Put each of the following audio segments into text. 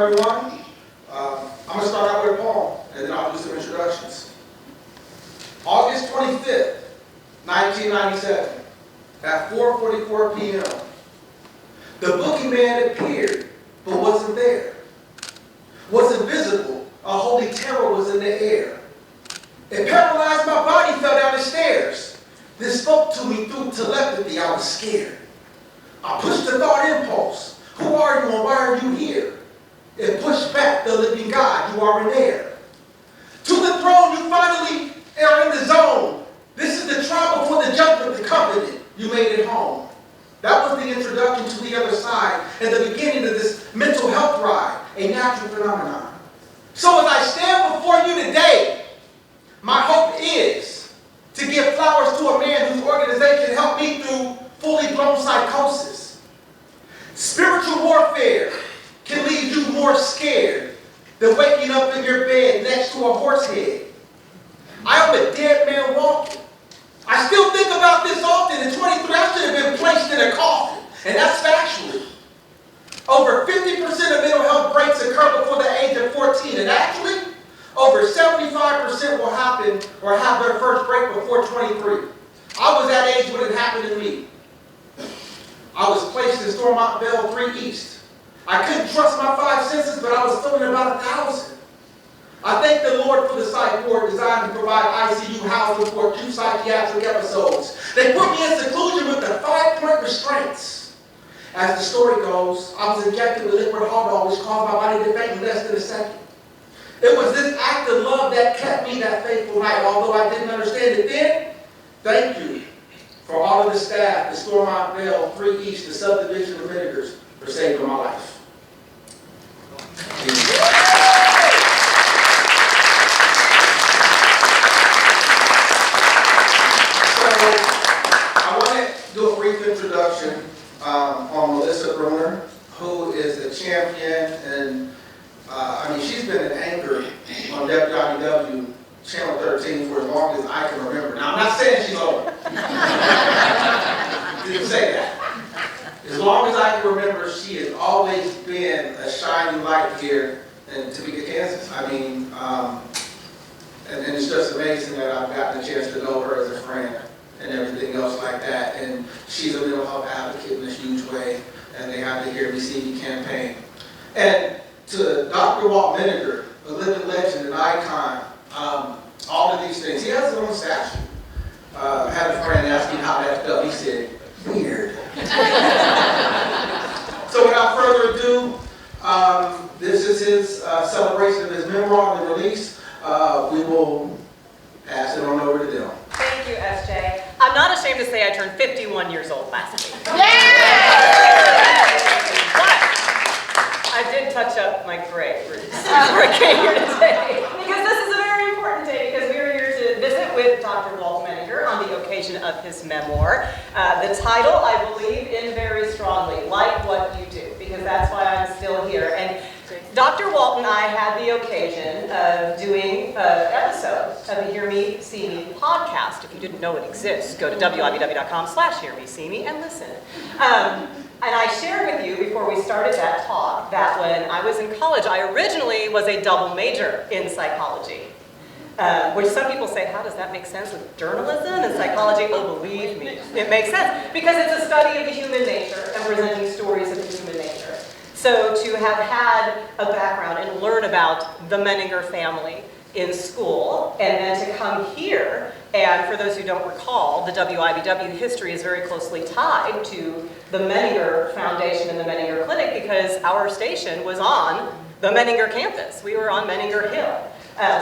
everyone. I'm going to start out with a poem, and then I'll do some introductions. August 25th, 1997, at 4:44 p.m., the boogeyman appeared, but wasn't there. Was invisible, a holy terror was in the air. It paralyzed my body, fell down the stairs. This spoke to me through telepathy, I was scared. I pushed the thought impulse. Who are you and why are you here? It pushed back the living God, you are in air. To the throne, you finally are in the zone. This is the trial before the judgment, the covenant. You made it home. That was the introduction to the other side and the beginning of this mental health ride, a natural phenomenon. So as I stand before you today, my hope is to give flowers to a man whose organization helped me through fully blown psychosis. Spiritual warfare can leave you more scared than waking up in your bed next to a horse head. I am a dead man walking. I still think about this often. At 23, I should have been placed in a coffin, and that's factual. Over 50% of mental health breaks occur before the age of 14, and actually, over 75% will happen or have their first break before 23. I was that age when it happened to me. I was placed in Stormont Bell 3 East. I couldn't trust my 5 senses, but I was feeling about 1,000. I thank the Lord for the psych ward designed to provide ICU housing for acute psychiatric episodes. They put me in seclusion with the 5-point restraints. As the story goes, I was injected with liquid hot dog, which caused my body to faint in less than a second. It was this act of love that kept me that fateful night, although I didn't understand it then. Thank you for all of the staff, the Stormont Bell 3 East, the subdivision of Meningers, for saving my life. I want to do a brief introduction on Melissa Brunner, who is a champion, and she's been an anchor on WIBW Channel 13 for as long as I can remember. Now, I'm not saying she's old. Didn't say that. As long as I can remember, she has always been a shining light here in Topeka, Kansas. And it's just amazing that I've gotten a chance to know her as a friend and everything else like that. And she's a mental health advocate in this huge way, and they have the Hear Me, See Me campaign. And to Dr. Walt Menninger, a living legend, an icon, all of these things. He has his own statue. I had a friend ask me how that felt. He said, weird. So without further ado, this is his celebration of his memoir and the release. We will pass it on over to them. Thank you, SJ. I'm not ashamed to say I turned 51 years old last week. But I did touch up my gray roots before I came here today. Because this is a very important day, because we are here to visit with Dr. Walt Menninger on the occasion of his memoir. The title, I believe in very strongly, Like What You Do, because that's why I'm still here. And Dr. Walt and I had the occasion of doing an episode of the Hear Me, See Me podcast. If you didn't know it exists, go to wibw.com/hearmesee and listen. And I shared with you before we started that talk that when I was in college, I originally was a double major in psychology. Which some people say, how does that make sense with journalism and psychology? Oh, believe me, it makes sense. Because it's a study of the human nature and presenting stories of the human nature. So to have had a background and learn about the Menninger family in school, and then to come here, and for those who don't recall, the WIBW history is very closely tied to the Menninger Foundation and the Menninger Clinic, because our station was on the Menninger campus. We were on Menninger Hill.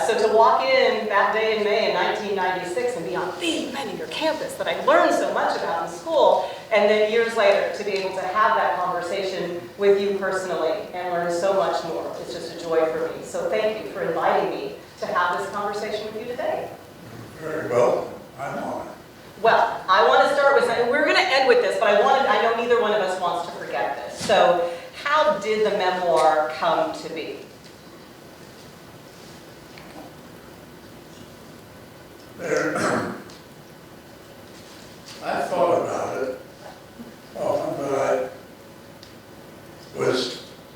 So to walk in that day in May in 1996 and be on the Menninger campus that I learned so much about in school, and then years later to be able to have that conversation with you personally and learn so much more, it's just a joy for me. So thank you for inviting me to have this conversation with you today. Very well. I'm on it. Well, I want to start with something. We're going to end with this, but I know neither one of us wants to forget this. So how did the memoir come to be? I thought about it often, but I was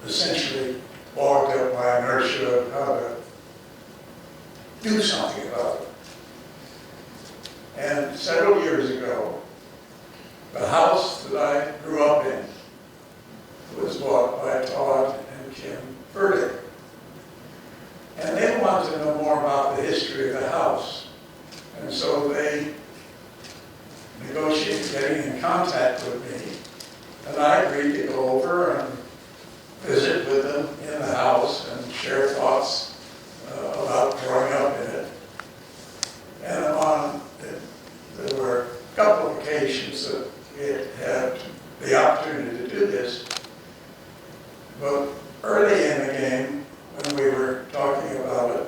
essentially bogged up by inertia of how to do something about it. And several years ago, the house that I grew up in was bought by Todd and Kim Burdick. And they wanted to know more about the history of the house. And so they negotiated getting in contact with me. And I agreed to go over and visit with them in the house and share thoughts about growing up in it. And there were a couple of occasions that we had the opportunity to do this. But early in the game, when we were talking about it,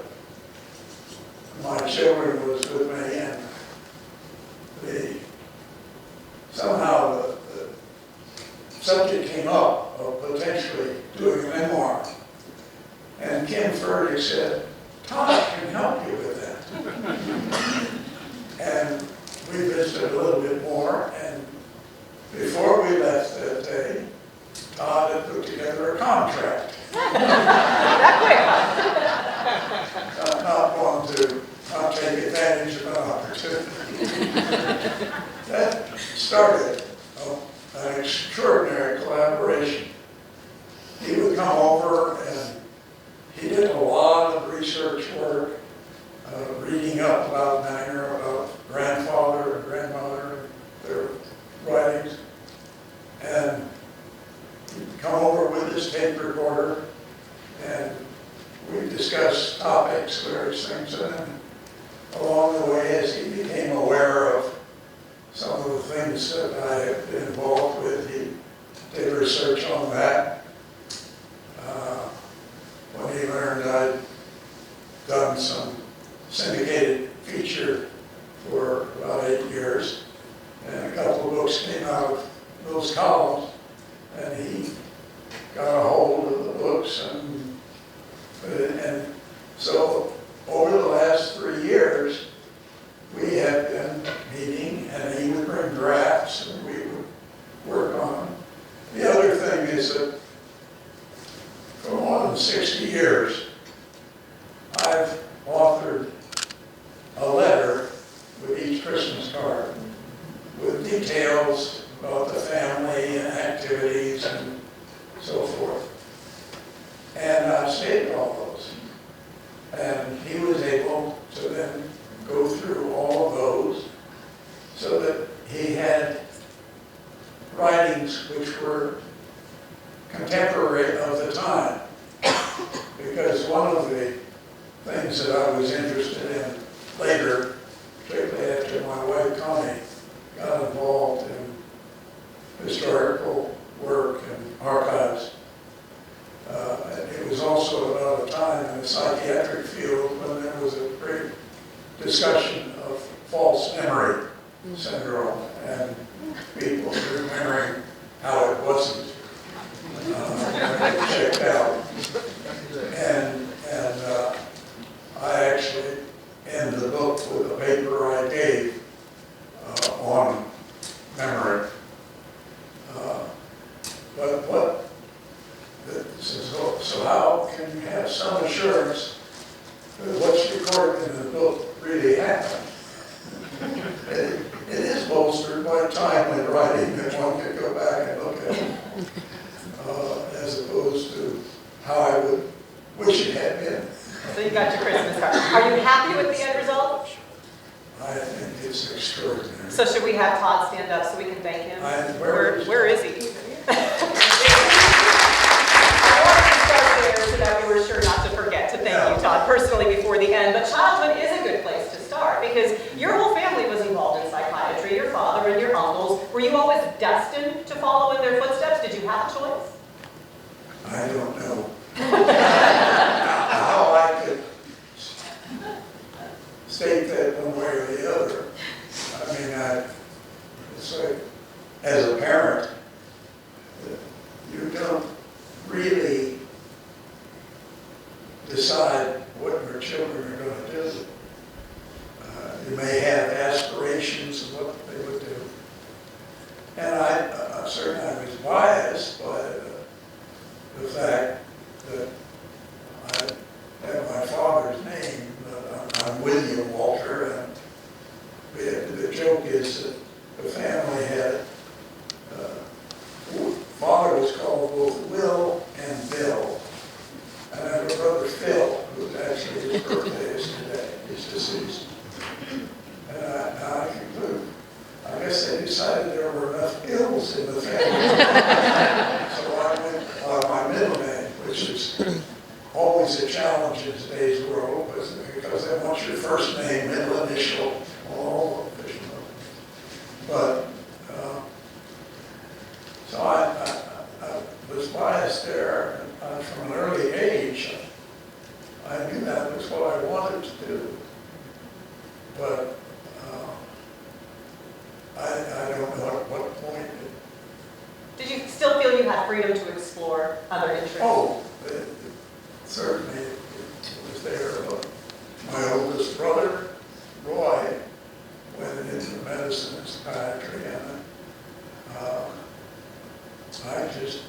my children was with me, and somehow the subject came up of potentially doing a memoir. And Kim Furtick said, Todd can help you with that. And we visited a little bit more, and before we left that day, Todd had put together a contract. I'm not going to not take advantage of an opportunity. That started an extraordinary collaboration. He would come over and he did a lot of research work, reading up about Menninger, about grandfather and grandmother, their writings, and he'd come over with his tape recorder, and we discussed topics, various things, and then along the way, as he became aware of some of the things that I had been involved with, he did research on that. When he learned I'd done some syndicated feature for about 8 years, and a couple of books came out of those columns, and he got a hold of the books, and so over the last 3 years, we had been meeting, and he would bring drafts, and we would work on them. The other thing is that for more than 60 years, I've authored a letter with each Christmas card with details about the family and activities and so forth. And I saved all those. And he was able to then go through all of those so that he had writings which were contemporary of the time. Because one of the things that I was interested in later, particularly after my wife Connie got involved in historical work and archives, it was also about a time in the psychiatric field when there was a great discussion of false memory syndrome and people remembering how it wasn't checked out. And I actually end the book with a paper I gave on memory. So how can you have some assurance that what's recorded in the book really happened? It is bolstered by timely writing that one could go back and look at, as opposed to how I would wish it had been. So you got your Christmas card. Are you happy with the end result? I think it's extraordinary. So should we have Todd stand up so we can thank him? Where is he? I wanted to start there so that we were sure not to forget to thank you, Todd, personally before the end. But childhood is a good place to start because your whole family was involved in psychiatry, your father and your uncles. Were you always destined to follow in their footsteps? Did you have a choice? I don't know how I could state that one way or the other. I mean, it's like, as a parent, his birthday is today. He's deceased. And I conclude, I guess they decided there were enough ills in the family. So I went by my middle name, which is always a challenge in today's world, because they want your first name, middle initial, all official. But, so I was biased there, and from an early age, I knew that was what I wanted to do. But I don't know at what point. Did you still feel you had freedom to explore other interests? Oh, certainly it was there. But my oldest brother, Roy, went into medicine and psychiatry, and I just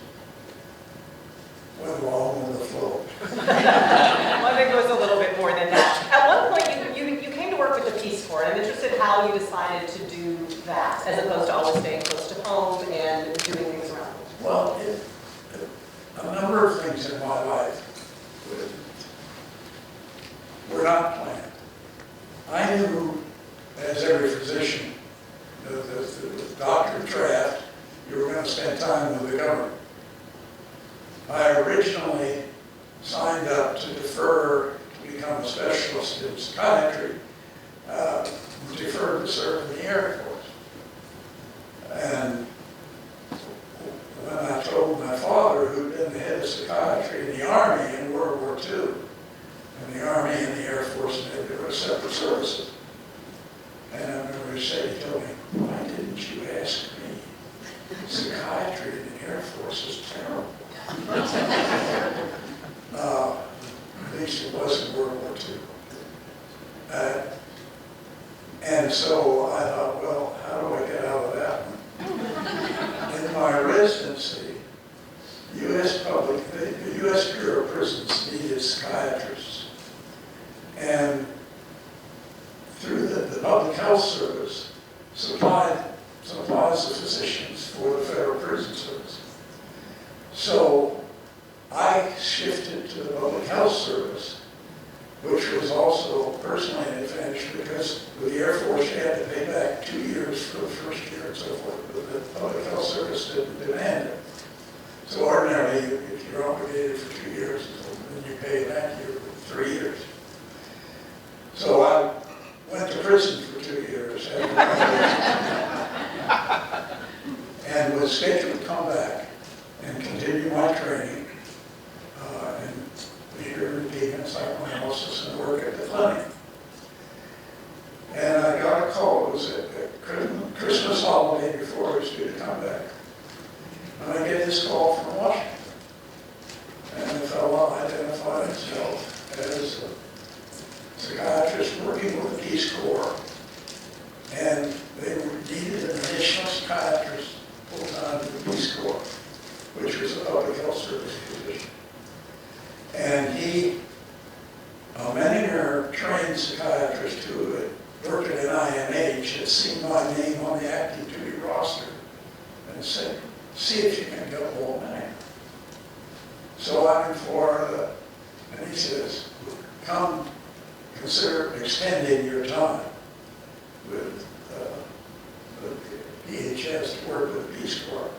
went along with the flow. Well, I think it was a little bit more than that. At one point, you came to work with the Peace Corps, and I'm interested how you decided to do that, as opposed to always staying close to home and doing things around. Well, a number of things in my life were not planned. I knew, as every physician, the doctor draft, you were going to spend time with the government. I originally signed up to defer to become a specialist in psychiatry, deferred to serve in the Air Force. And when I told my father, who'd been the head of psychiatry in the Army in World War II, and the Army and the Air Force, they were separate services. And I remember he told me, why didn't you ask me? Psychiatry in the Air Force is terrible. At least it was in World War II. And so I thought, well, how do I get out of that one? In my residency, the U.S. Bureau of Prisons needed psychiatrists. And through the Public Health Service, supplies of physicians for the Federal Prison Service. So I shifted to the Public Health Service, which was also personally an advantage because with the Air Force you had to pay back 2 years for the first year and so forth, but the Public Health Service didn't demand it. So ordinarily, if you're obligated for 2 years, then you pay back for 3 years. So I went to prison for 2 years and was scheduled to come back and continue my training in behavior and psychoanalysis and work at the clinic. And I got a call. It was a Christmas holiday before I was due to come back. And I get this call from Washington. And the fellow identified himself as a psychiatrist working with the Peace Corps. And they needed an additional psychiatrist full-time in the Peace Corps, which was a public health service position. And Menninger, trained psychiatrist who had worked at an IMH, had seen my name on the active duty roster and said, see if you can get Walt Menninger. So I'm in Florida, and he says, come consider extending your time with the PHS to work with the Peace Corps.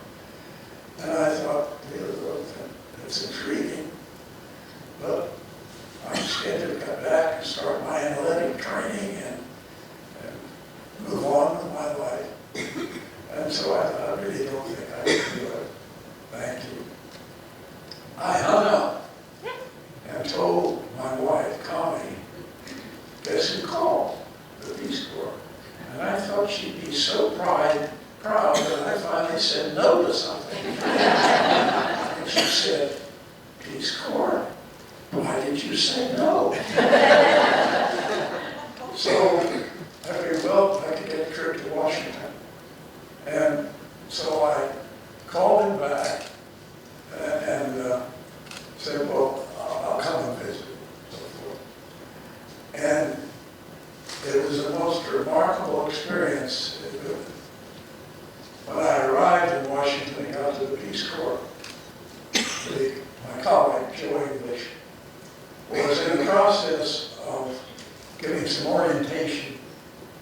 And I thought, that's intriguing, but I'm scheduled to come back and start my analytic training and move on with my life. And so I really don't think I can do it. Thank you. I hung up and told my wife, Connie, guess who called? The Peace Corps. And I thought she'd be so proud that I finally said no to something. And she said, Peace Corps, why did you say no? So I figured, well, I could get a trip to Washington. And so I called him back and said, well, I'll come and visit, and so forth. And it was the most remarkable experience. When I arrived in Washington and got to the Peace Corps, my colleague, Joe English, was in the process giving some orientation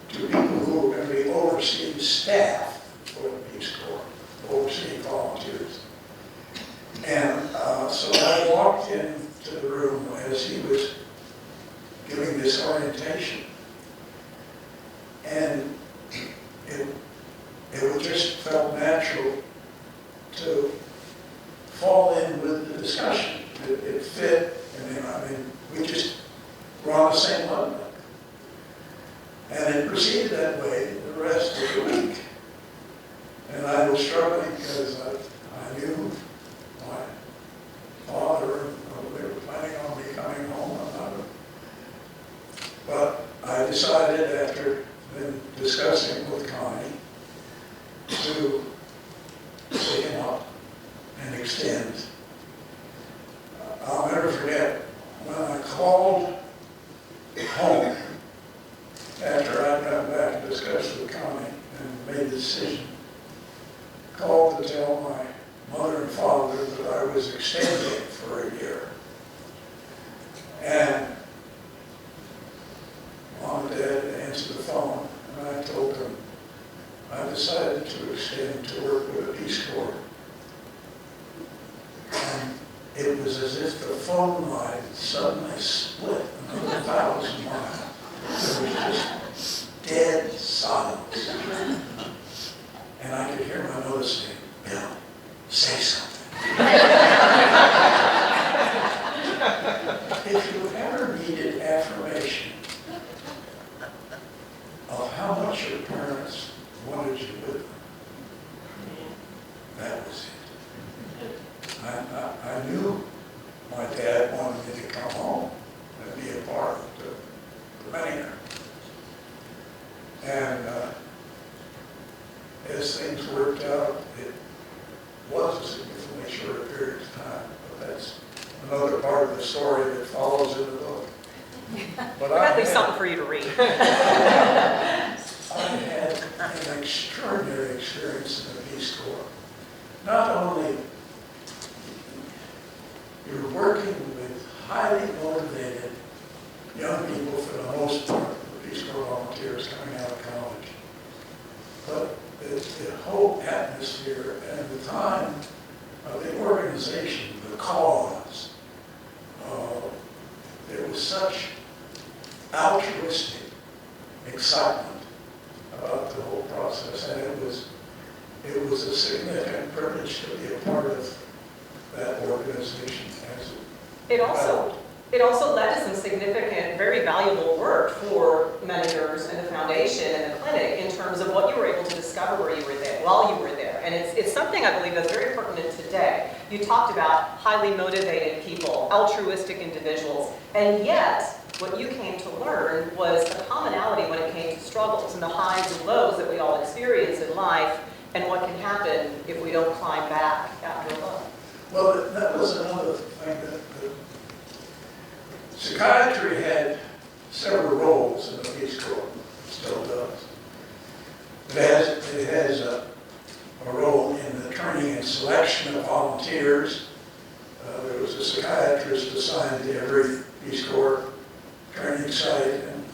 to people who are going to be overseeing staff for the Peace Corps, overseeing volunteers. And so I walked into the room as he was giving this orientation, and it just felt natural to fall in with the discussion. It fit. I mean, we just were on the same level. And it proceeded that way the rest of the week. And I was struggling because I knew my father, they were planning on me coming home. But I decided, after then discussing with Connie, to take him up and extend. I'll never forget when I called home after I'd gotten back and discussed with Connie and made the decision. Called to tell my mother and father that I was extending for a year. And Mom and Dad answered the phone, and I told them I decided to extend to work with the Peace Corps. And it was as if the phone line suddenly split another 1,000 miles. There was just dead silence. And I could hear my mother saying, "Bill, say something." If you ever needed affirmation of how much your parents wanted you with them, that was it. I knew my dad wanted me to come home and be a part of the Menninger. And as things worked out, it was a significantly shorter period of time, but that's another part of the story that follows in the book. But At least something for you to read. I had an extraordinary experience in the Peace Corps. Not only you're working with highly motivated young people, for the most part, the Peace Corps volunteers coming out of college, but the whole atmosphere and the time of the organization, the cause, there was such altruistic excitement about the whole process, and it was a significant privilege to be a part of that organization. It also led to some significant, very valuable work for Menningers and the foundation and the clinic in terms of what you were able to discover where you were there, while you were there. And it's something I believe that's very pertinent today. You talked about highly motivated people, altruistic individuals, and yet what you came to learn was a commonality when it came to struggles and the highs and lows that we all experience in life, and what can happen if we don't climb back after a low. Well, that was another thing that psychiatry had several roles in the Peace Corps, still does. It has a role in the training and selection of volunteers. There was a psychiatrist assigned to every Peace Corps training site, and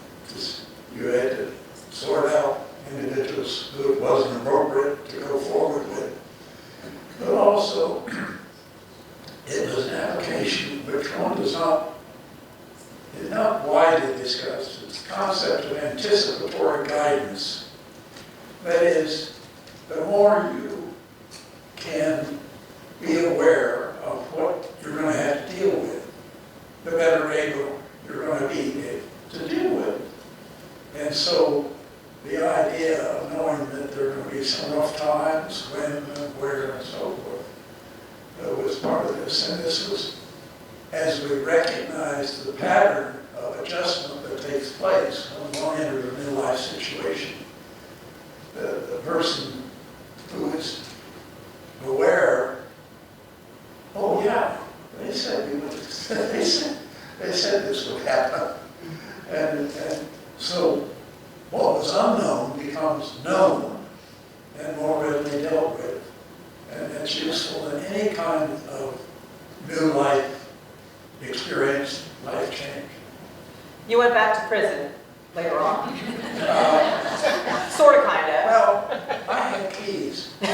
you had to sort out individuals who it wasn't appropriate to go forward with. But also, it was an application which one is not widely discussed. It's the concept of anticipatory guidance. That is, the more you can be aware of what you're going to have to deal with, the better able you're going to be to deal with it. And so the idea of knowing that there are going to be some rough times, when and where and so forth, was part of this. And this was, as we recognized the pattern of adjustment that takes place when one enters a new life situation, the person who is aware, oh yeah, they said we would, they said this would happen. And so what was unknown becomes known and more readily dealt with. And it's useful in any kind of new life experience, life change. You went back to prison. later on. Sort of, kind of. Well, I had keys. And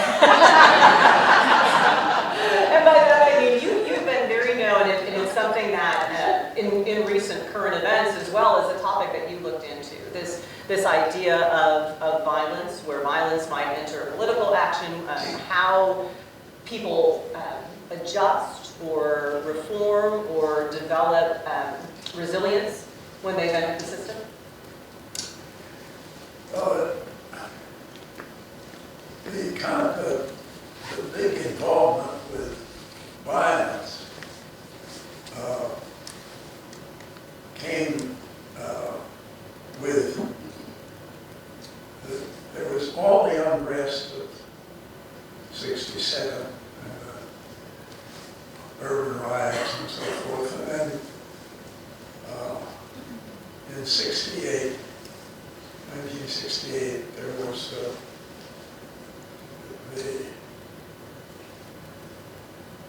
by that I mean, you've been very known, and it's something that in recent current events as well as a topic that you looked into, this idea of violence, where violence might enter political action, how people adjust or reform or develop resilience when they enter the system? The kind of the big involvement with violence came with there was all the unrest of '67, urban riots and so forth, and then in 1968, there was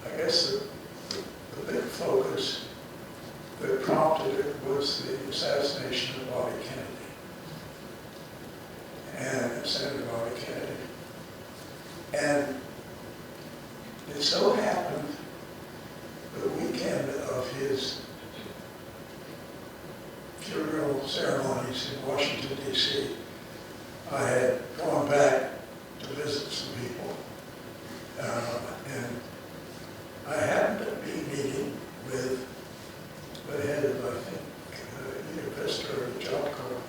I guess the big focus that prompted it was the assassination of Bobby Kennedy, and Senator Bobby Kennedy. And it so happened the weekend of his funeral ceremonies in Washington, D.C., I had gone back to visit some people, and I happened to be meeting with the head of, I think, University of the Job Corps,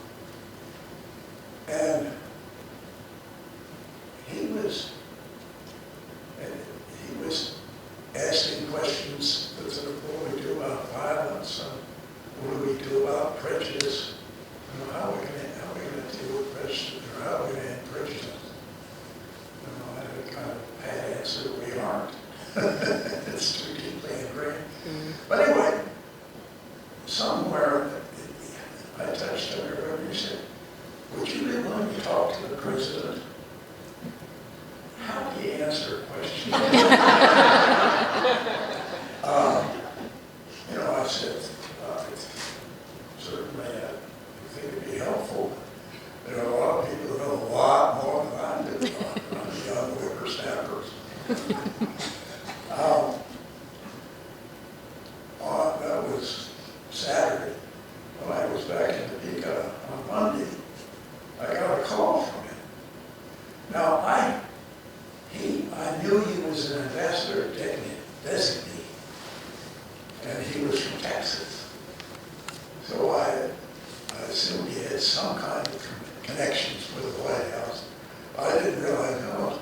and he was asking questions that sort of, what do we do about violence, and what do we do about prejudice, how are we going to deal with prejudice, or how are we going to end prejudice? I had a kind of bad answer, we aren't. It's too deeply ingrained. Mm-hmm. But anyway, somewhere I touched on her and he said, would you be willing to talk to the president? How do you answer a question? I said, certainly I think it'd be helpful. There are a lot of people that know a lot more than I do. I'm young whippersnappers. That was Saturday. When I was back in Topeka on Monday, I got a call from him. Now, I knew he was an ambassador designee, and he was from Texas. So I assumed he had some kind of connections with the White House. I didn't realize how much.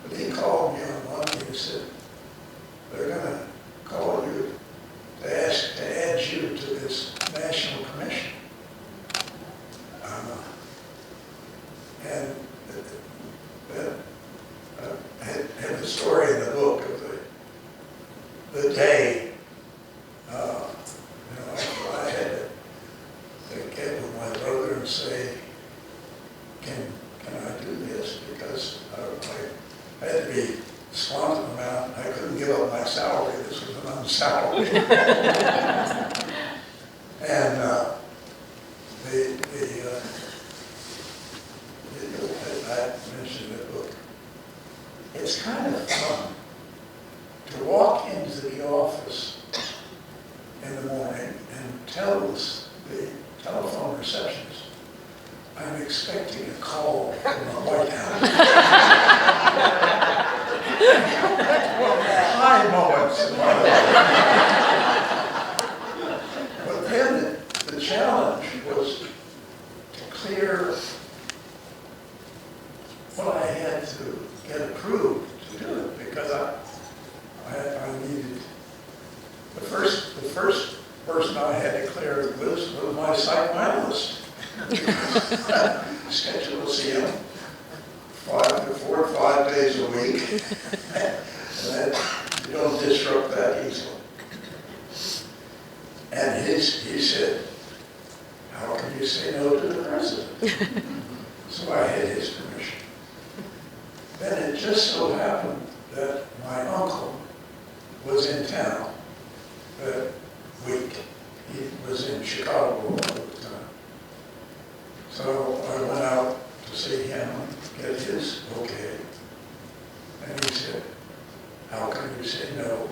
But he called me on Monday and said, they're going to call you to ask to add you to this national commission. And I have the story in the book of the day. I had to get with my brother and say, can I do this? Because I had to be squantum amount. I couldn't give up my salary. This was an unsalary. And I mentioned in the book, it's kind of fun to walk into the office in the morning and tell the telephone receptionist, I'm expecting a call from the White House. High moments. But then the challenge was to clear what I had to get approved to do it, because I needed the first person I had to clear was my psychoanalyst. Schedule to see him 4 or 5 days a week. And you don't disrupt that easily. And he said, how can you say no to the president? So I had his permission. Then it just so happened that my uncle was in town that week. He was in Chicago all the time. So I went out to see him and get his okay. And he said, "How can you say no?"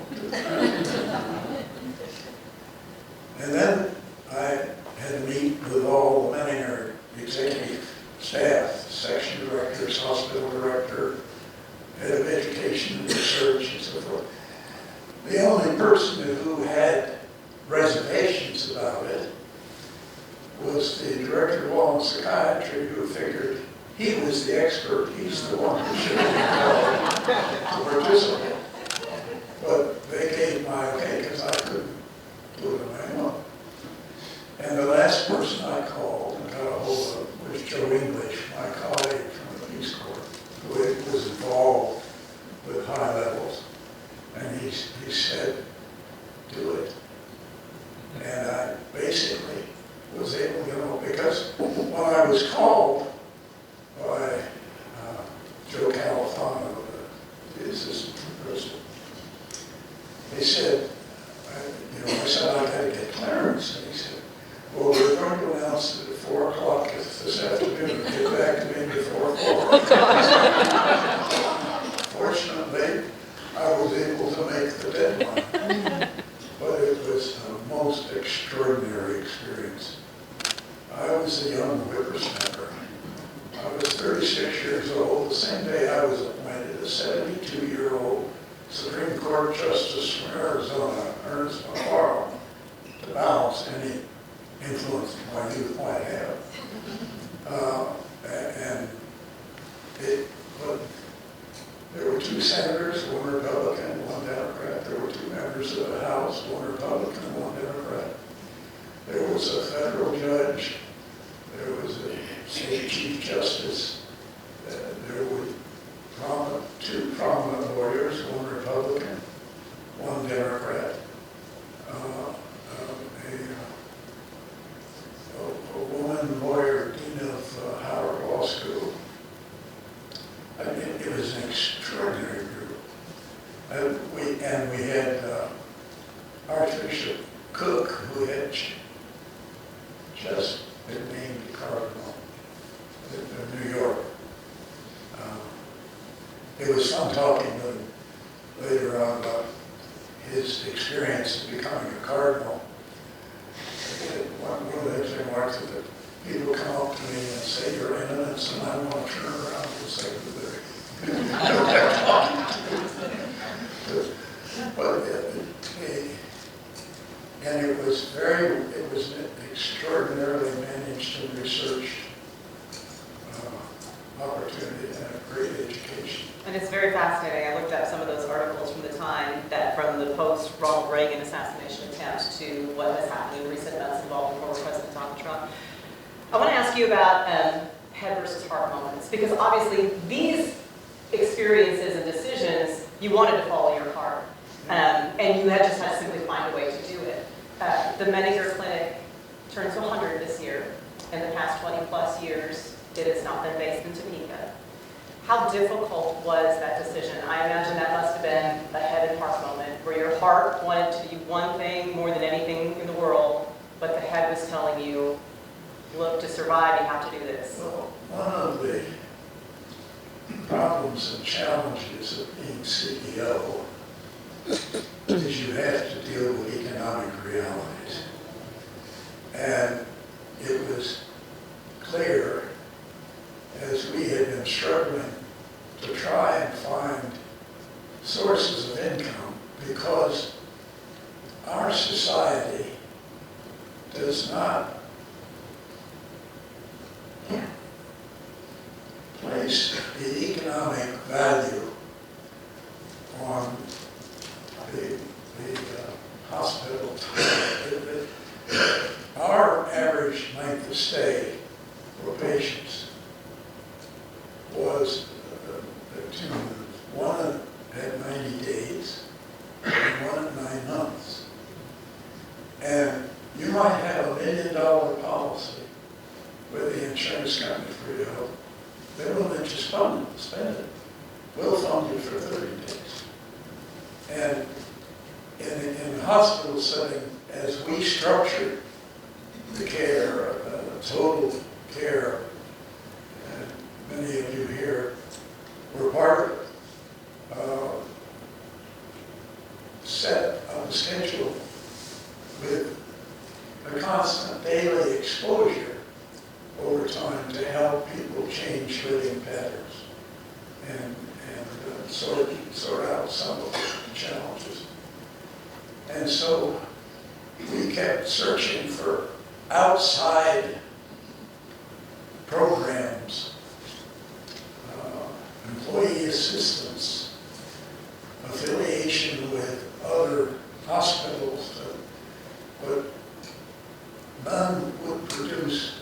And then I had to meet with all the Menninger executive staff, section directors, hospital director, head of education and research, and so forth. The only person who had reservations about it was the director of law and psychiatry, who figured he was the expert, he's the one who should be called to participate. But they gave my okay because I couldn't do it on my own. And the last person I called and got a hold of was Joe English, my colleague from the Peace Corps, who was involved with high levels. And he said, "Do it." And I basically was able to go, because when I was called by Joe Califano, the assistant professor, he said, I said, "I got to get clearance." And he said, "Well, we're going to announce it at 4 o'clock this afternoon. Get back to me before 4 o'clock." Fortunately, I was able to make the deadline. But it was the most extraordinary experience. I was a young whippersnapper. I was 36 years old. The same day I was appointed, a 72-year-old Supreme Court Justice from Arizona, Ernest McCarl, to balance any influence my youth might have. But there were 2 senators, one Republican, one Democrat. There were 2 members of the House, one Republican, one Democrat. There was a federal judge. There was a state chief justice. There were 2 prominent lawyers, one Republican, one Democrat. A woman lawyer, dean of Howard Law School. I mean, it was an extraordinary group. And we had Archbishop Cook, who had just been named cardinal in New York. It was fun talking to him later on about his experience of becoming a cardinal. One of the things I remarked that people come up to me and say, "Your Eminence," and I want to turn around and say, and it was an extraordinarily managed and researched opportunity and a great education. And it's very fascinating. I looked up some of those articles from the time, that from the post-Ronald Reagan assassination attempt to what has happened in recent months involving former President Donald Trump. I want to ask you about head versus heart moments, because obviously these experiences and decisions, you wanted to follow your heart, and you had just had to simply find a way to do it. The Menninger Clinic turns 100 this year. In the past 20 plus years, it has not been based in Topeka. How difficult was that decision? I imagine that must have been a head and heart moment, where your heart wanted to do one thing more than anything in the world, but the head was telling you, look, to survive, you have to do this. Well, one of the problems and challenges of being CEO is you have to deal with economic realities. And it was clear, as we had been struggling to try and find sources of income, because our society does not place the economic value on the hospital. Our average length of stay for patients was one at 90 days and one at 9 months. And you might have $1 million policy with the insurance company for your health. They will let you spend it. We'll fund you for 30 days. And in the hospital setting, as we structured the care, total care, and many of you here were part of it, set on the schedule with a constant daily exposure over time to help people change living patterns and sort out some of the challenges. And so we kept searching for outside programs, employee assistance, affiliation with other hospitals, but none would produce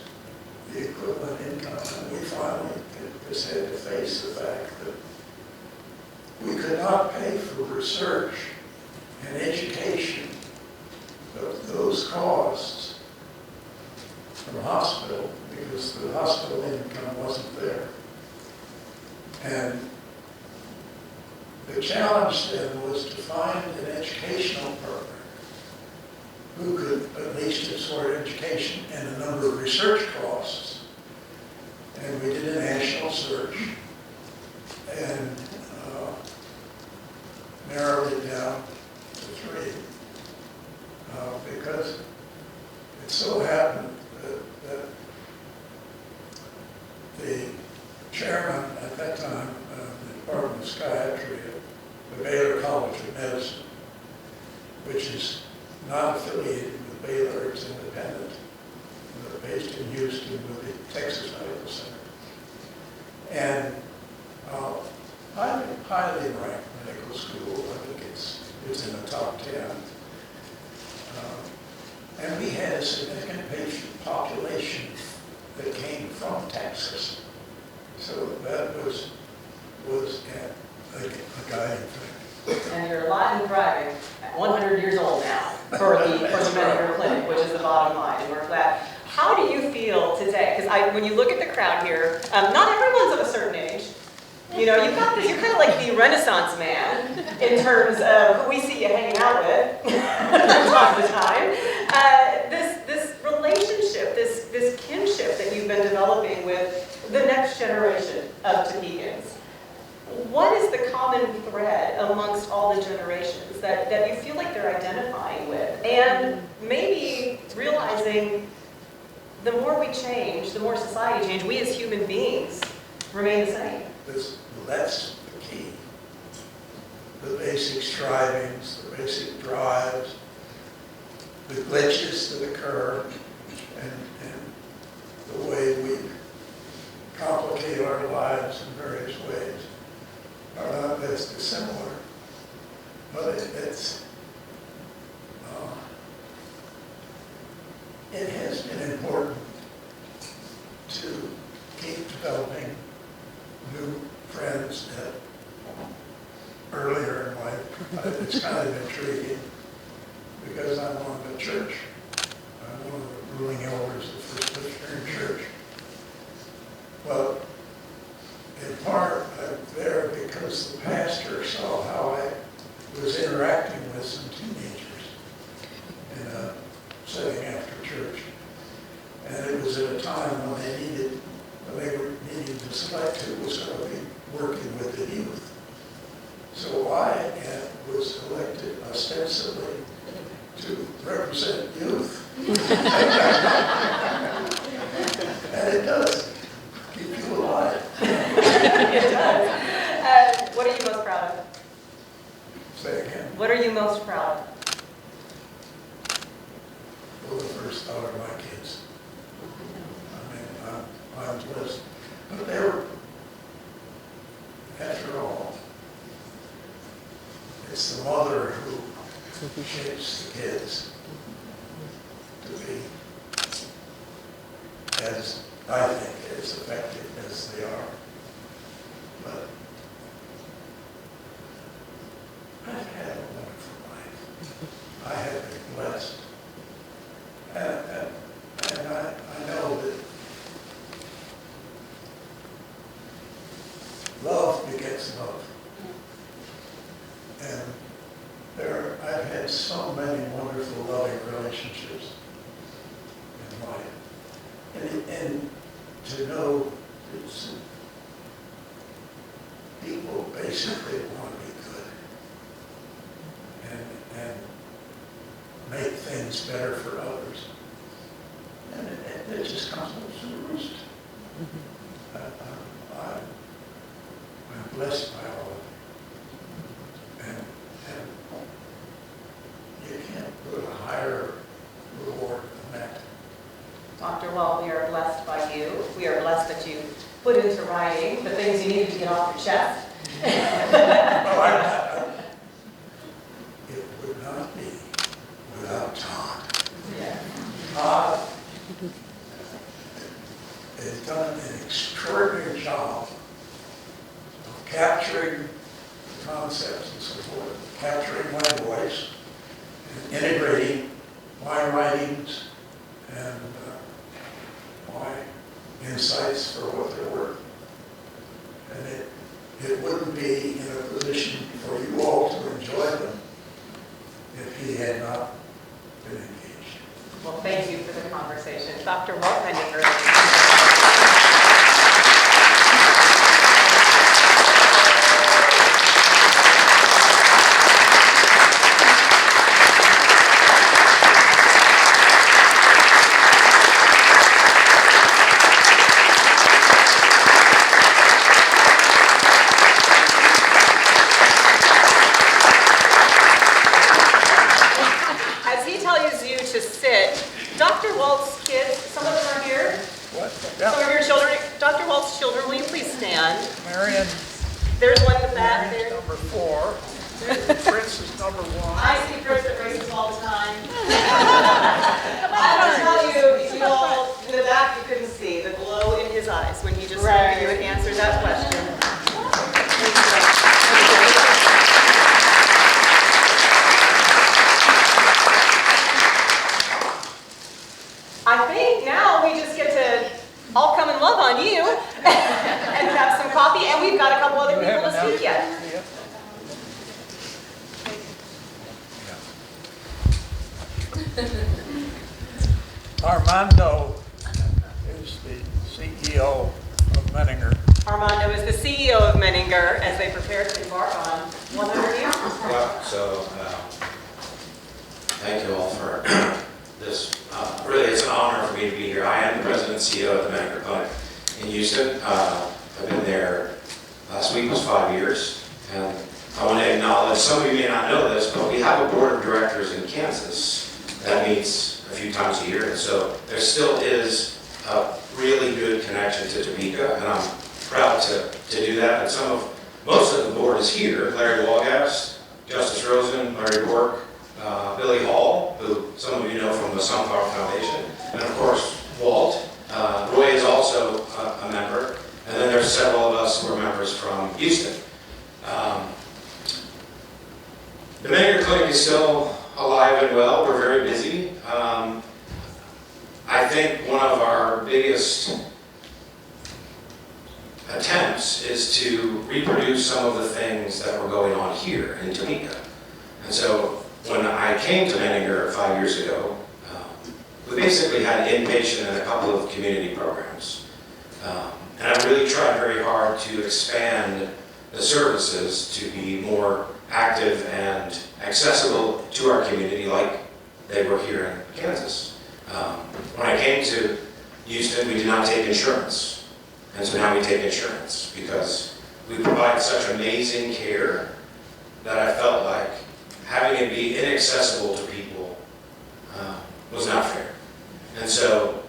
the equivalent income. And we finally just had to face the fact that we could not pay for research and education of those costs from the hospital because the hospital income wasn't there. And the challenge then was to find an educational partner who could at least absorb education and a number of research costs. And we did a national search and narrowed it down to 3 because it so happened that the chairman at that time of the Department of Psychiatry at the Baylor College of Medicine, which is not affiliated with Baylor, it's independent, based in Houston with the Texas Medical Center, and highly ranked medical school. I think it's in the top 10. And we had a significant patient population that came from Texas. So that was a guiding factor. And you're alive and thriving at 100 years old now for the Menninger Clinic, which is the bottom line, and we're glad. How do you feel today? Because when you look at the crowd here, not everyone's of a certain age. You know, you're kind of like the Renaissance man in terms of who we see you hanging out with from time to time. This relationship, this kinship that you've been developing with the next generation of Topekans. What is the common thread amongst all the generations that you feel like they're identifying with? And maybe realizing the more we change, the more society changes, we as human beings remain the same. That's the key. The basic strivings, the basic drives, the glitches that occur, and the way we complicate our lives in various ways are not as dissimilar. But it has been important to keep developing new friends earlier in life. It's kind of intriguing because I'm on the church. I'm one of the ruling elders of the First Presbyterian Church. But in part, I'm there because the pastor saw how I was interacting with some teenagers in a setting after church. And it was at a time when they were needing to select who was going to be working with the youth. So I was elected ostensibly to represent youth. And it does keep you alive. It does. What are you most proud of? Say again. What are you most proud of? Well, the first thought of my kids. I mean, I'm blessed. But they were, after all, it's the mother who shapes the kids to be as, I think, as effective as they are. But I've had a wonderful life. I have been blessed. And I know that love begets love. And I've had so many wonderful, loving relationships in life. And to know that some people basically want to be good and make things better for others. And it just comes up to the roost. I'm blessed by all of it. And you can't put a higher reward than that. Dr. Walt, we are blessed by you. We are blessed that you put into writing the things you needed to get off your chest. Well, it would not be without Todd. Yeah. Todd has done an extraordinary job of capturing concepts and so forth, capturing my voice, and integrating my writings and my insights for what they're worth. And it wouldn't be in a position for you all to enjoy them if he had not been engaged. Well, thank you for the conversation. Dr. Walt Menninger. Dr. Walt's kids, some of them are here. What? Some of your children, Dr. Walt's children, will you please stand? Marion. There's one in the back there. Number 4. Prince is number 1. I see Prince at races all the time. I want to tell you, you all in the back, you couldn't see the glow in his eyes when he just looked at you and answered that question. I think now we just get to all come and love on you and have some coffee, and we've got a couple other people to speak yet. Armando is the CEO of Menninger. Armando is the CEO of Menninger as they prepare to embark on 100 years. Well, so thank you all for this. Really, it's an honor for me to be here. I am the president and CEO of the Menninger Clinic in Houston. I've been there, last week was 5 years, and I want to acknowledge, some of you may not know this, but we have a board of directors in Kansas that meets a few times a year, and so there still is a really good connection to Topeka, and I'm proud to do that. And most of the board is here. Larry Walgast, Justice Rosen, Larry Bork, Billy Hall, who some of you know from the Sunflower Foundation, and of course Walt. Roy is also a member, and then there's several of us who are members from Houston. The Menninger Clinic is still alive and well. We're very busy. I think one of our biggest attempts is to reproduce some of the things that were going on here in Topeka. And so when I came to Menninger 5 years ago, we basically had inpatient and a couple of community programs. And I really tried very hard to expand the services to be more active and accessible to our community like they were here in Kansas. When I came to Houston, we did not take insurance. And so now we take insurance because we provide such amazing care that I felt like having it be inaccessible to people was not fair. And so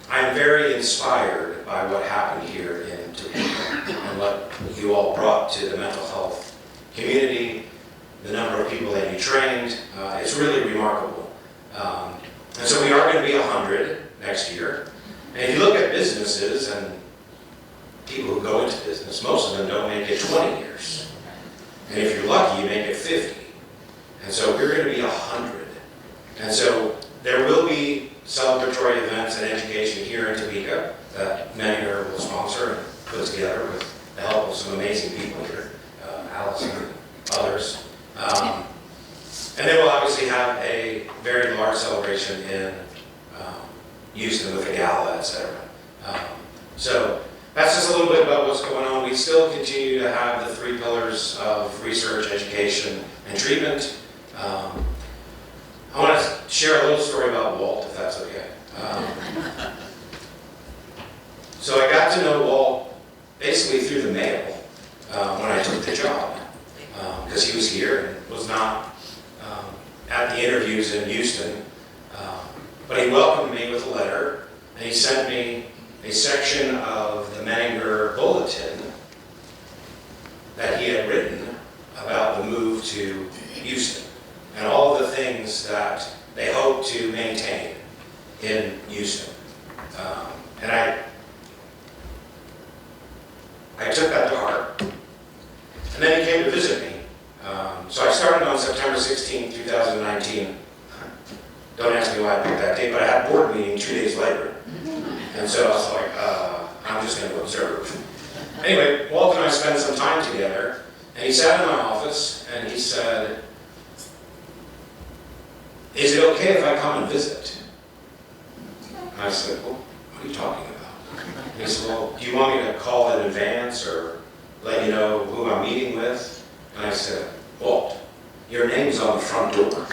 I'm very inspired by what happened here in Topeka and what you all brought to the mental health community, the number of people that you trained. It's really remarkable. And so we are going to be 100 next year. And if you look at businesses and people who go into business, most of them don't make it 20 years. And if you're lucky, you make it 50. And so we're going to be 100. And so there will be celebratory events and education here in Topeka that Menninger will sponsor and put together with the help of some amazing people here, Allison and others. And then we'll obviously have a very large celebration in Houston with a gala, etc. So that's just a little bit about what's going on. We still continue to have the 3 pillars of research, education, and treatment. I want to share a little story about Walt, if that's okay. So I got to know Walt basically through the mail when I took the job, because he was here and was not at the interviews in Houston. But he welcomed me with a letter, and he sent me a section of the Menninger bulletin that he had written about the move to Houston and all the things that they hope to maintain in Houston. And I took that to heart. And then he came to visit me. So I started on September 16, 2019. Don't ask me why I picked that date, but I had a board meeting 2 days later. And so I was like, I'm just going to observe. Anyway, Walt and I spent some time together, and he sat in my office, and he said, "Is it okay if I come and visit?" And I said, "Well, what are you talking about?" And he said, "Well, do you want me to call in advance or let you know who I'm meeting with?" And I said, "Walt, your name's on the front door.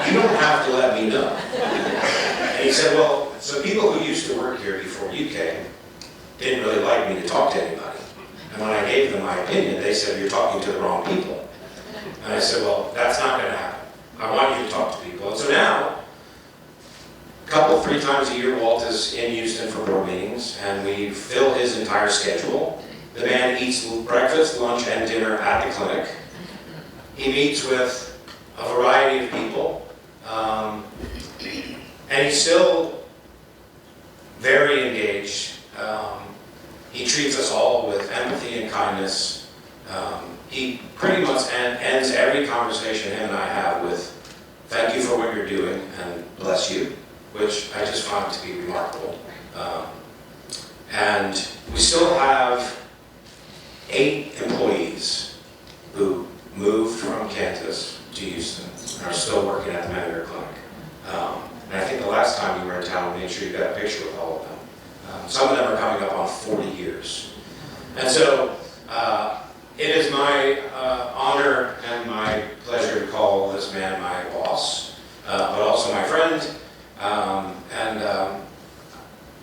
You don't have to let me know." And he said, "Well, some people who used to work here before you came didn't really like me to talk to anybody. And when I gave them my opinion, they said, you're talking to the wrong people." And I said, "Well, that's not going to happen. I want you to talk to people." And so now, a couple, 3 times a year, Walt is in Houston for board meetings, and we fill his entire schedule. The man eats breakfast, lunch, and dinner at the clinic. He meets with a variety of people, and he's still very engaged. He treats us all with empathy and kindness. He pretty much ends every conversation him and I have with, "Thank you for what you're doing, and bless you," which I just find to be remarkable. And we still have 8 employees who moved from Kansas to Houston and are still working at the Menninger Clinic. And I think the last time you were in town, we made sure you got a picture with all of them. Some of them are coming up on 40 years. And so it is my honor and my pleasure to call this man my boss, but also my friend. And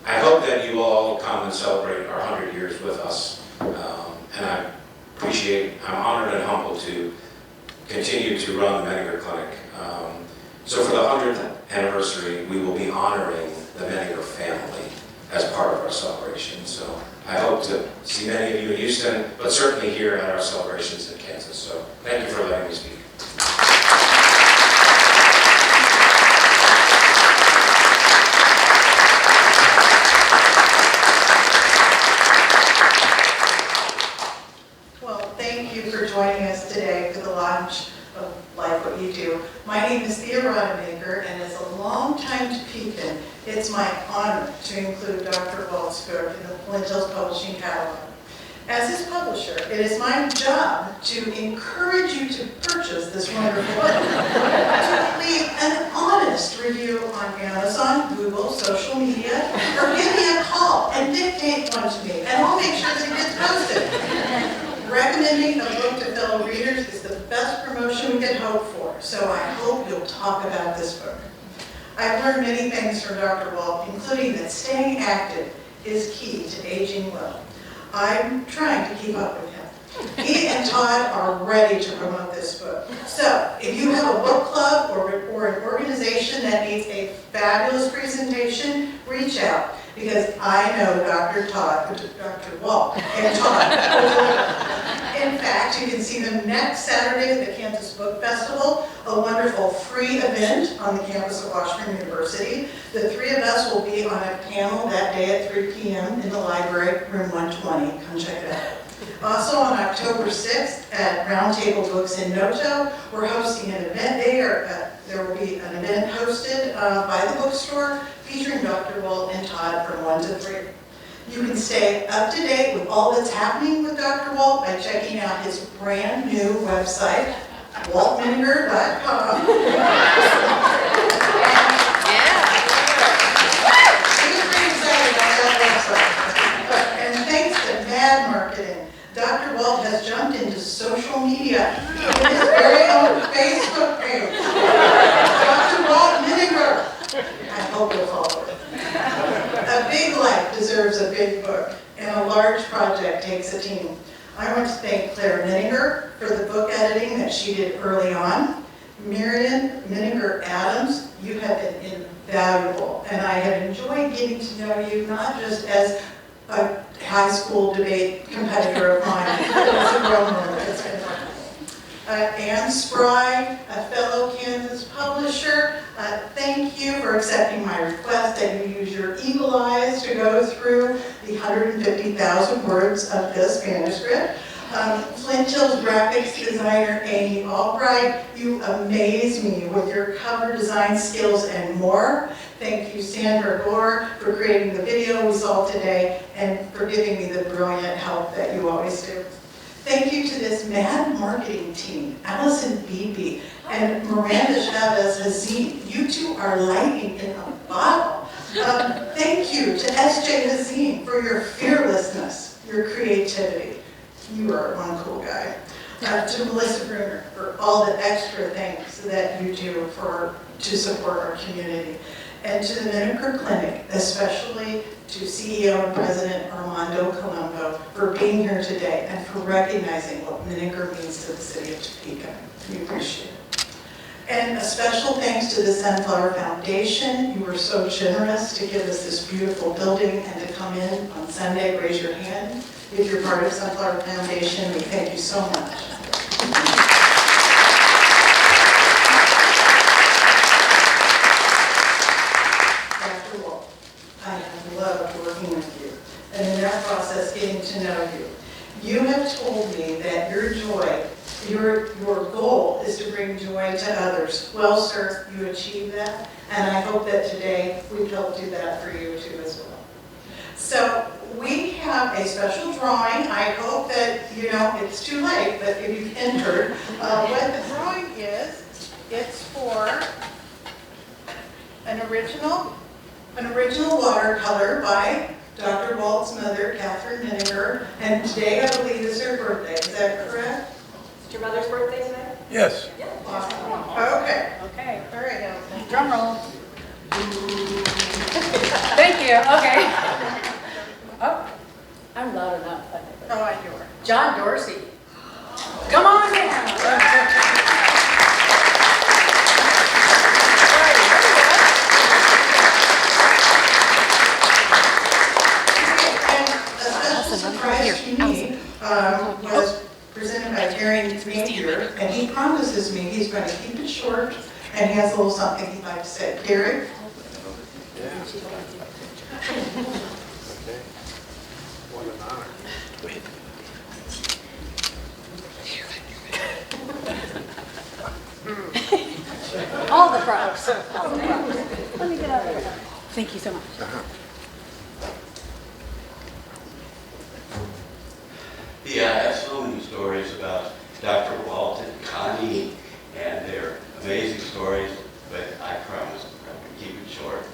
I hope that you all come and celebrate our 100 years with us. And I'm honored and humbled to continue to run the Menninger Clinic. So for the 100th anniversary, we will be honoring the Menninger family as part of our celebration. So I hope to see many of you in Houston, but certainly here at our celebrations in Kansas. So thank you for letting me speak. Thank you for joining us today for the launch of Like What You Do. My name is Thea Rademacher, and as a longtime Topekan, it's my honor to include Dr. Walt's book in the Flint Hills Publishing catalog. As his publisher, it is my job to encourage you to purchase this wonderful book, to leave an honest review on Amazon, Google, social media, or give me a call and dictate one to me, and I'll make sure that it gets posted. Recommending a book to fellow readers is the best promotion we could hope for, so I hope you'll talk about this book. I've learned many things from Dr. Walt, including that staying active is key to aging well. I'm trying to keep up with him. He and Todd are ready to promote this book. So, if you have a book club or an organization that needs a fabulous presentation, reach out, because I know Dr. Walt and Todd will deliver. In fact, you can see them next Saturday at the Kansas Book Festival, a wonderful free event on the campus of Washburn University. The 3 of us will be on a panel that day at 3 p.m. in the library, room 120. Come check it out. Also on October 6th at Roundtable Books in Noto, we're hosting an event there. There will be an event hosted by the bookstore featuring Dr. Walt and Todd from 1 to 3. You can stay up to date with all that's happening with Dr. Walt by checking out his brand new website, waltmenninger.com. big book, and a large project takes a team. I want to thank Thea Rademacher for the book editing that she did early on. Marion Menninger Adams, you have been invaluable, and I have enjoyed getting to know you not just as a high school debate competitor of mine, but as a grown woman. It's been wonderful. Anne Spry, a fellow Kansas publisher, thank you for accepting my request that you use your eagle eyes to go through the 150,000 words of this manuscript. Flint Hills graphics designer Amy Albright, you amaze me with your cover design skills and more. Thank you, Sandra Gore, for creating the video we saw today and for giving me the brilliant help that you always do. Thank you to this mad marketing team, Allison Beebe and Miranda Chavez Hazim. You two are lightning in a bottle. Thank you to SJ Hazim for your fearlessness, your creativity. You are one cool guy. To Melissa Brunner for all the extra things that you do to support our community. And to the Menninger Clinic, especially to CEO and President Armando Colombo for being here today and for recognizing what Menninger means to the city of Topeka. We appreciate it. And a special thanks to the Sunflower Foundation. You were so generous to give us this beautiful building and to come in on Sunday. Raise your hand if you're part of Sunflower Foundation. We thank you so much. Dr. Walt, I have loved working with you, and in that process, getting to know you. You have told me that your joy, your goal is to bring joy to others. Well, sir, you achieved that, and I hope that today we've helped do that for you too as well. So we have a special drawing. I hope that, it's too late, but if you've entered, what the drawing is, it's for an original watercolor by Dr. Walt's mother, Catherine Menninger, and today I believe is her birthday. Is that correct? Is your mother's birthday today? Yes. Yeah. Awesome. Okay. Okay, All right. drum roll. Thank you, okay. Oh, I'm loud enough. Oh, I do her. John Dorsey. Come on down. And a special surprise to me was presented by Terry Rademacher, and he promises me he's going to keep it short, and he has a little something he'd like to say. Terry? What an honor. All the props. All the props. Let me get out of here. Thank you so much. Yeah, I have so many stories about Dr. Walt and Connie and their amazing stories, but I promise I would keep it short.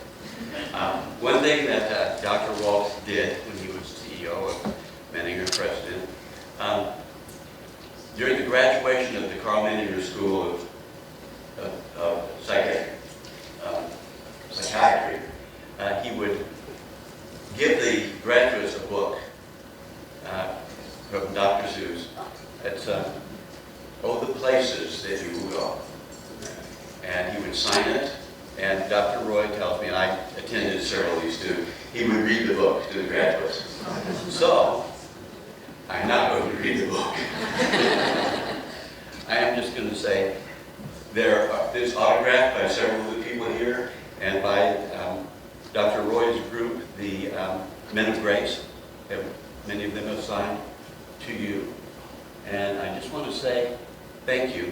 One thing that Dr. Walt did when he was CEO of Menninger President, during the graduation of the Carl Menninger School of Psychiatry, he would give the graduates a book from Dr. Seuss. It's Oh, the Places That You Will Go. And he would sign it, and Dr. Roy tells me, and I attended several of these too, he would read the book to the graduates. So, I'm not going to read the book. I am just going to say, it's autographed by several of the people here, and by Dr. Roy's group, the Men of Grace. Many of them have signed to you. And I just want to say thank you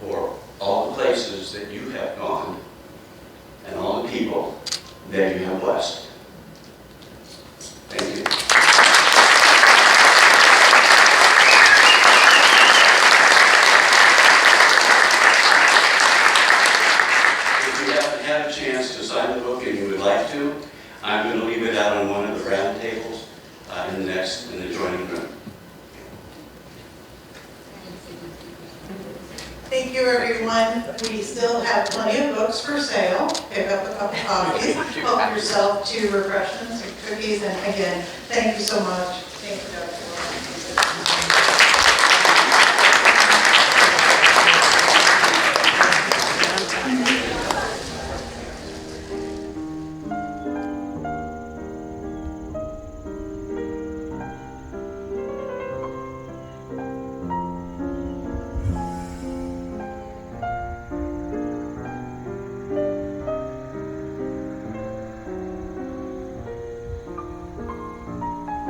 for all the places that you have gone and all the people that you have blessed. Thank you. If you haven't had a chance to sign the book and you would like to, I'm going to leave it out on one of the round tables in the adjoining room. Thank you, everyone. We still have plenty of books for sale. Pick up a couple copies. Help yourself to refreshments cookies, and again, thank you so much. Thank you, Dr.